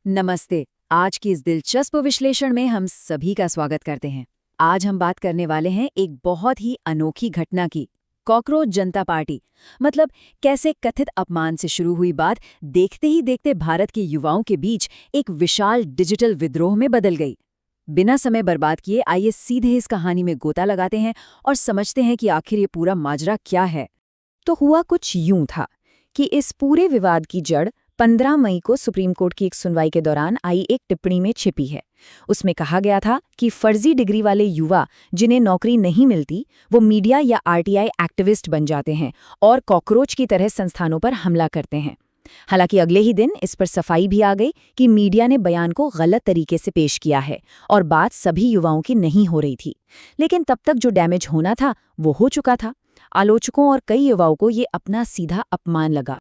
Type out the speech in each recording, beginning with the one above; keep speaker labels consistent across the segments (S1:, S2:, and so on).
S1: नमस्ते। आज की इस दिलचस्प विश्लेषण में हम सभी का स्वागत करते हैं। आज हम बात करने वाले हैं एक बहुत ही अनोखी घटना की। कॉकरोच जनता पार्टी, मतलब कैसे कथित अपमान से शुरू हुई बात देखते ही देखते भारत के युवाओं के बीच एक विशाल डिजिटल विद्रोह में बदल गई। बिना समय बर्बाद किए आइए सीधे इस कहानी में गोता लगाते हैं और समझते हैं कि आखिर ये पूरा माजरा क्या है।
S2: तो हुआ कुछ यूं था कि इस पूरे विवाद की जड़ 15 मई को सुप्रीम कोर्ट की एक सुनवाई के दौरान आई एक टिप्पणी में छिपी है। उसमें कहा गया था कि फर्जी डिग्री वाले युवा जिन्हें नौकरी नहीं मिलती वो मीडिया या आरटीआई एक्टिविस्ट बन जाते हैं और कॉकरोच की तरह संस्थानों पर हमला करते हैं। हालांकि अगले ही दिन इस पर सफाई भी आ गई कि मीडिया ने बयान को गलत तरीके से पेश किया है और बात सभी युवाओं की नहीं हो रही थी। लेकिन तब तक जो डैमेज होना था वो हो चुका था। आलोचकों और कई युवाओं को ये अपना सीधा अपमान लगा।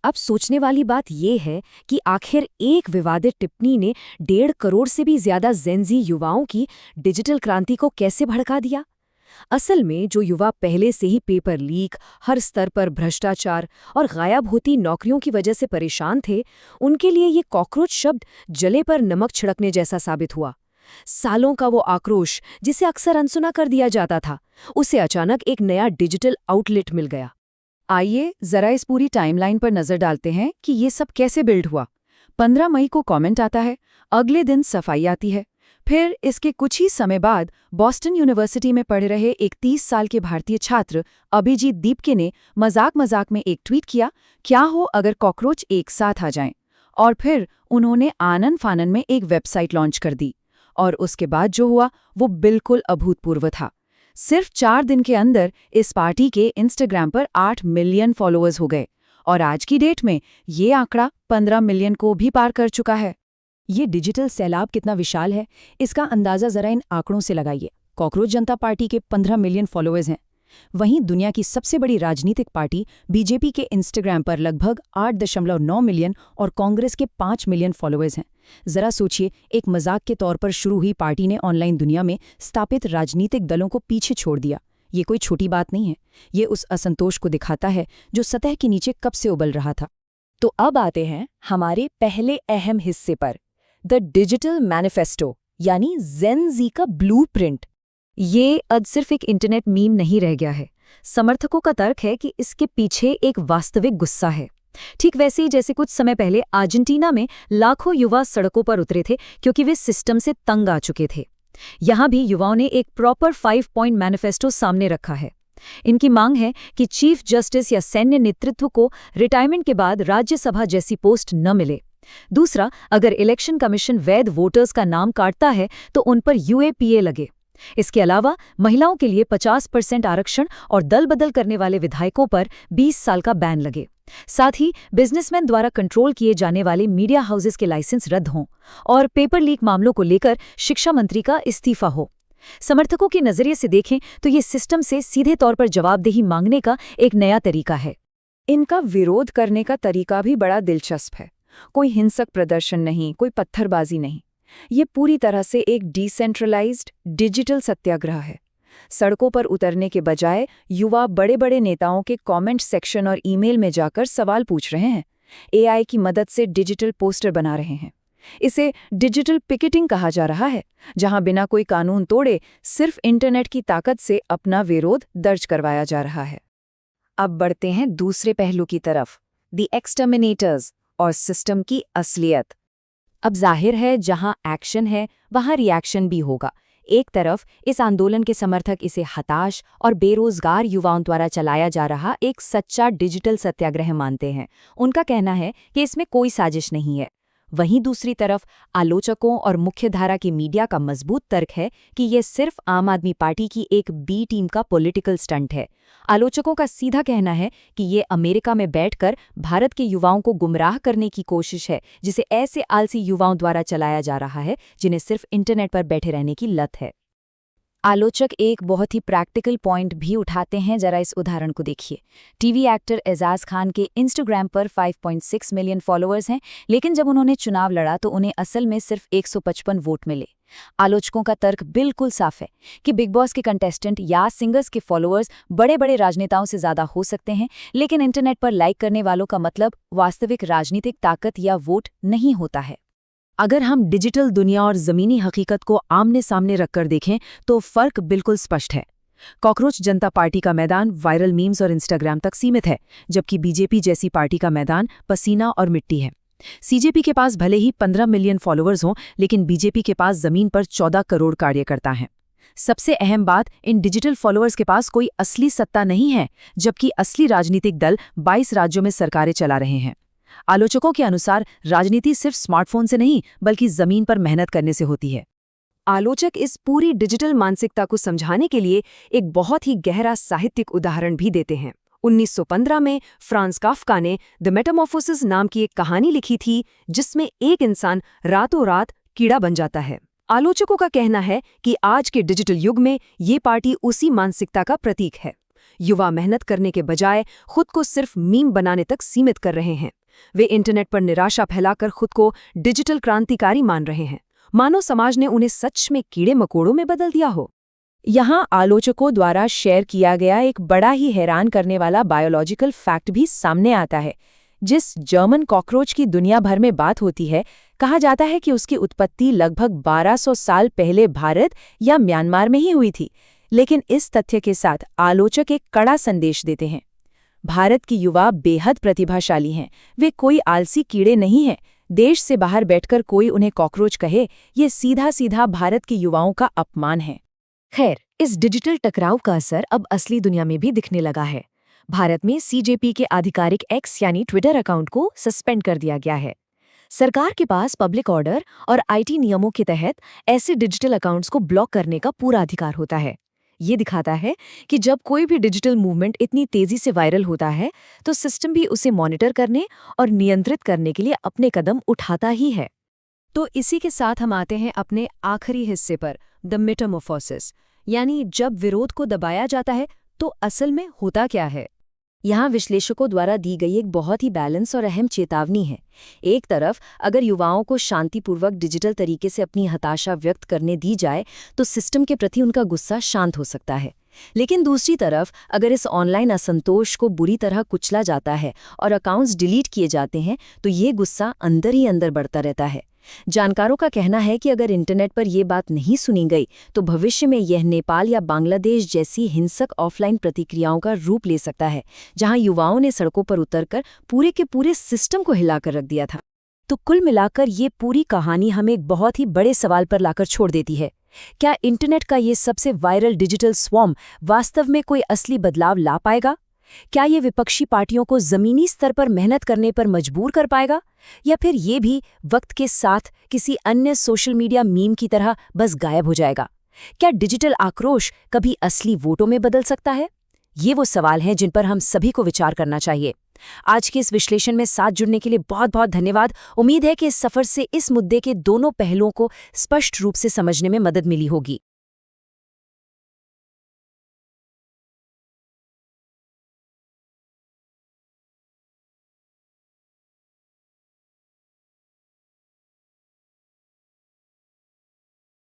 S1: अब सोचने वाली बात यह है कि आखिर एक विवादित टिप्पणी ने 1.5 करोड़ से भी ज्यादा जेनजी युवाओं की डिजिटल क्रांति को कैसे भड़का दिया। असल में जो युवा पहले से ही पेपर लीक, हर स्तर पर भ्रष्टाचार और गायब होती नौकरियों की वजह से परेशान थे, उनके लिए ये कॉकरोच शब्द जले पर नमक छिड़कने जैसा साबित हुआ। सालों का वो आक्रोश जिसे अक्सर अनसुना कर दिया जाता था, उसे अचानक एक नया डिजिटल आउटलेट मिल गया। आइए जरा इस पूरी टाइमलाइन पर नजर डालते हैं कि ये सब कैसे बिल्ड हुआ। 15 मई को कमेंट आता है, अगले दिन सफाई आती है। फिर इसके कुछ ही समय बाद बॉस्टन यूनिवर्सिटी में पढ़ रहे एक 30 साल के भारतीय छात्र अभिजीत दीपके ने मजाक में एक ट्वीट किया, क्या हो अगर कॉकरोच एक साथ आ जाएं। और फिर उन्होंने आनन फानन में एक वेबसाइट लॉन्च कर दी। और उसके बाद जो हुआ वो बिल्कुल अभूतपूर्व था। सिर्फ 4 दिन के अंदर इस पार्टी के इंस्टाग्राम पर 8 मिलियन फॉलोअर्स हो गए और आज की डेट में ये आंकड़ा 15 मिलियन को भी पार कर चुका है।
S2: ये डिजिटल सैलाब कितना विशाल है, इसका अंदाजा जरा इन आंकड़ों से लगाइए। कॉकरोच जनता पार्टी के 15 मिलियन फॉलोअर्स हैं। वहीं दुनिया की सबसे बड़ी राजनीतिक पार्टी बीजेपी के इंस्टाग्राम पर लगभग 8.9 मिलियन और कांग्रेस के 5 मिलियन फॉलोअर्स हैं। जरा सोचिए, एक मजाक के तौर पर शुरू हुई पार्टी ने ऑनलाइन दुनिया में स्थापित राजनीतिक दलों को पीछे छोड़ दिया। ये कोई छोटी बात नहीं है। ये उस असंतोष को दिखाता है जो सतह के नीचे कब से उबल रहा था। तो अब आते हैं हमारे पहले अहम हिस्से पर, द डिजिटल मैनिफेस्टो यानी जेन जी का ब्लूप्रिंट। ये अब सिर्फ एक इंटरनेट मीम नहीं रह गया है। समर्थकों का तर्क है कि इसके पीछे एक वास्तविक गुस्सा है। ठीक वैसे ही जैसे कुछ समय पहले अर्जेंटीना में लाखों युवा सड़कों पर उतरे थे क्योंकि वे सिस्टम से तंग आ चुके थे। यहाँ भी युवाओं ने एक प्रॉपर 5 पॉइंट मैनिफेस्टो सामने रखा है। इनकी मांग है कि चीफ जस्टिस या सैन्य नेतृत्व को रिटायरमेंट के बाद राज्यसभा जैसी पोस्ट न मिले। दूसरा, अगर इलेक्शन कमीशन वैध वोटर्स का नाम काटता है तो उन पर यूएपीए लगे। इसके अलावा महिलाओं के लिए 50% आरक्षण और दल बदल करने वाले विधायकों पर 20 साल का बैन लगे। साथ ही बिजनेसमैन द्वारा कंट्रोल किए जाने वाले मीडिया हाउसेस के लाइसेंस रद्द हों और पेपर लीक मामलों को लेकर शिक्षा मंत्री का इस्तीफा हो। समर्थकों के नजरिए से देखें तो ये सिस्टम से सीधे तौर पर जवाबदेही मांगने का एक नया तरीका है।
S1: इनका विरोध करने का तरीका भी बड़ा दिलचस्प है। कोई हिंसक प्रदर्शन नहीं, कोई पत्थरबाजी नहीं। ये पूरी तरह से एक डिसेंट्रलाइज्ड डिजिटल सत्याग्रह है। सड़कों पर उतरने के बजाय युवा बड़े बड़े नेताओं के कमेंट सेक्शन और ईमेल में जाकर सवाल पूछ रहे हैं। एआई की मदद से डिजिटल पोस्टर बना रहे हैं। इसे डिजिटल पिकेटिंग कहा जा रहा है, जहां बिना कोई कानून तोड़े सिर्फ इंटरनेट की ताकत से अपना विरोध दर्ज करवाया जा रहा है। अब बढ़ते हैं दूसरे पहलू की तरफ, द एक्सटर्मिनेटर्स और सिस्टम की असलियत। अब जाहिर है जहां एक्शन है वहां रिएक्शन भी होगा। एक तरफ इस आंदोलन के समर्थक इसे हताश और बेरोजगार युवाओं द्वारा चलाया जा रहा एक सच्चा डिजिटल सत्याग्रह मानते हैं। उनका कहना है कि इसमें कोई साजिश नहीं है। वहीं दूसरी तरफ आलोचकों और मुख्यधारा की मीडिया का मजबूत तर्क है कि यह सिर्फ आम आदमी पार्टी की एक बी टीम का पॉलिटिकल स्टंट है। आलोचकों का सीधा कहना है कि ये अमेरिका में बैठकर भारत के युवाओं को गुमराह करने की कोशिश है, जिसे ऐसे आलसी युवाओं द्वारा चलाया जा रहा है जिन्हें सिर्फ इंटरनेट पर बैठे रहने की लत है। आलोचक एक बहुत ही प्रैक्टिकल पॉइंट भी उठाते हैं। जरा इस उदाहरण को देखिए। टीवी एक्टर एजाज खान के इंस्टाग्राम पर 5.6 मिलियन फॉलोअर्स हैं, लेकिन जब उन्होंने चुनाव लड़ा तो उन्हें असल में सिर्फ 155 वोट मिले। आलोचकों का तर्क बिल्कुल साफ है कि बिग बॉस के कंटेस्टेंट या सिंगर्स के फॉलोअर्स बड़े बड़े राजनेताओं से ज्यादा हो सकते हैं, लेकिन इंटरनेट पर लाइक करने वालों का मतलब वास्तविक राजनीतिक ताकत या वोट नहीं होता है।
S2: अगर हम डिजिटल दुनिया और ज़मीनी हकीकत को आमने सामने रखकर देखें तो फ़र्क बिल्कुल स्पष्ट है। कॉकरोच जनता पार्टी का मैदान वायरल मीम्स और इंस्टाग्राम तक सीमित है, जबकि बीजेपी जैसी पार्टी का मैदान पसीना और मिट्टी है। सीजेपी के पास भले ही 15 मिलियन फॉलोअर्स हों, लेकिन बीजेपी के पास ज़मीन पर 14 करोड़ कार्यकर्ता हैं। सबसे अहम बात, इन डिजिटल फॉलोअर्स के पास कोई असली सत्ता नहीं है, जबकि असली राजनीतिक दल 22 राज्यों में सरकारें चला रहे हैं। आलोचकों के अनुसार राजनीति सिर्फ स्मार्टफोन से नहीं, बल्कि जमीन पर मेहनत करने से होती है।
S1: आलोचक इस पूरी डिजिटल मानसिकता को समझाने के लिए एक बहुत ही गहरा साहित्यिक उदाहरण भी देते हैं। 1915 में फ्रांस काफ्का ने द मेटामॉर्फोसिस नाम की एक कहानी लिखी थी, जिसमें एक इंसान रातों रात कीड़ा बन जाता है। आलोचकों का कहना है कि आज के डिजिटल युग में ये पार्टी उसी मानसिकता का प्रतीक है। युवा मेहनत करने के बजाय खुद को सिर्फ मीम बनाने तक सीमित कर रहे हैं। वे इंटरनेट पर निराशा फैलाकर खुद को डिजिटल क्रांतिकारी मान रहे हैं, मानो समाज ने उन्हें सच में कीड़े मकोड़ों में बदल दिया हो।
S2: यहाँ आलोचकों द्वारा शेयर किया गया एक बड़ा ही हैरान करने वाला बायोलॉजिकल फैक्ट भी सामने आता है। जिस जर्मन कॉकरोच की दुनिया भर में बात होती है, कहा जाता है कि उसकी उत्पत्ति लगभग 1200 साल पहले भारत या म्यांमार में ही हुई थी। लेकिन इस तथ्य के साथ आलोचक एक कड़ा संदेश देते हैं। भारत की युवा बेहद प्रतिभाशाली हैं, वे कोई आलसी कीड़े नहीं हैं। देश से बाहर बैठकर कोई उन्हें कॉकरोच कहे, ये सीधा सीधा भारत के युवाओं का अपमान है।
S1: खैर, इस डिजिटल टकराव का असर अब असली दुनिया में भी दिखने लगा है। भारत में सीजेपी के आधिकारिक एक्स यानी ट्विटर अकाउंट को सस्पेंड कर दिया गया है। सरकार के पास पब्लिक ऑर्डर और आईटी नियमों के तहत ऐसे डिजिटल अकाउंट्स को ब्लॉक करने का पूरा अधिकार होता है। ये दिखाता है कि जब कोई भी डिजिटल मूवमेंट इतनी तेजी से वायरल होता है, तो सिस्टम भी उसे मॉनिटर करने और नियंत्रित करने के लिए अपने कदम उठाता ही है।
S2: तो इसी के साथ हम आते हैं अपने आखिरी हिस्से पर, द मेटामॉर्फोसिस, यानी जब विरोध को दबाया जाता है तो असल में होता क्या है।
S1: यहाँ विश्लेषकों द्वारा दी गई एक बहुत ही बैलेंस और अहम चेतावनी है। एक तरफ अगर युवाओं को शांतिपूर्वक डिजिटल तरीके से अपनी हताशा व्यक्त करने दी जाए तो सिस्टम के प्रति उनका गुस्सा शांत हो सकता है, लेकिन दूसरी तरफ अगर इस ऑनलाइन असंतोष को बुरी तरह कुचला जाता है और अकाउंट्स डिलीट किए जाते हैं तो ये गुस्सा अंदर ही अंदर बढ़ता रहता है। जानकारों का कहना है कि अगर इंटरनेट पर यह बात नहीं सुनी गई तो भविष्य में यह नेपाल या बांग्लादेश जैसी हिंसक ऑफलाइन प्रतिक्रियाओं का रूप ले सकता है, जहां युवाओं ने सड़कों पर उतरकर पूरे के पूरे सिस्टम को हिलाकर रख दिया था।
S2: तो कुल मिलाकर ये पूरी कहानी हमें एक बहुत ही बड़े सवाल पर लाकर छोड़ देती है। क्या इंटरनेट का ये सबसे वायरल डिजिटल स्वॉर्म वास्तव में कोई असली बदलाव ला पाएगा? क्या ये विपक्षी पार्टियों को जमीनी स्तर पर मेहनत करने पर मजबूर कर पाएगा, या फिर ये भी वक्त के साथ किसी अन्य सोशल मीडिया मीम की तरह बस गायब हो जाएगा? क्या डिजिटल आक्रोश कभी असली वोटों में बदल सकता है? ये वो सवाल हैं जिन पर हम सभी को विचार करना चाहिए। आज के इस विश्लेषण में साथ जुड़ने के लिए बहुत बहुत धन्यवाद। उम्मीद है कि इस सफर से इस मुद्दे के दोनों पहलुओं को स्पष्ट रूप से समझने में मदद मिली होगी।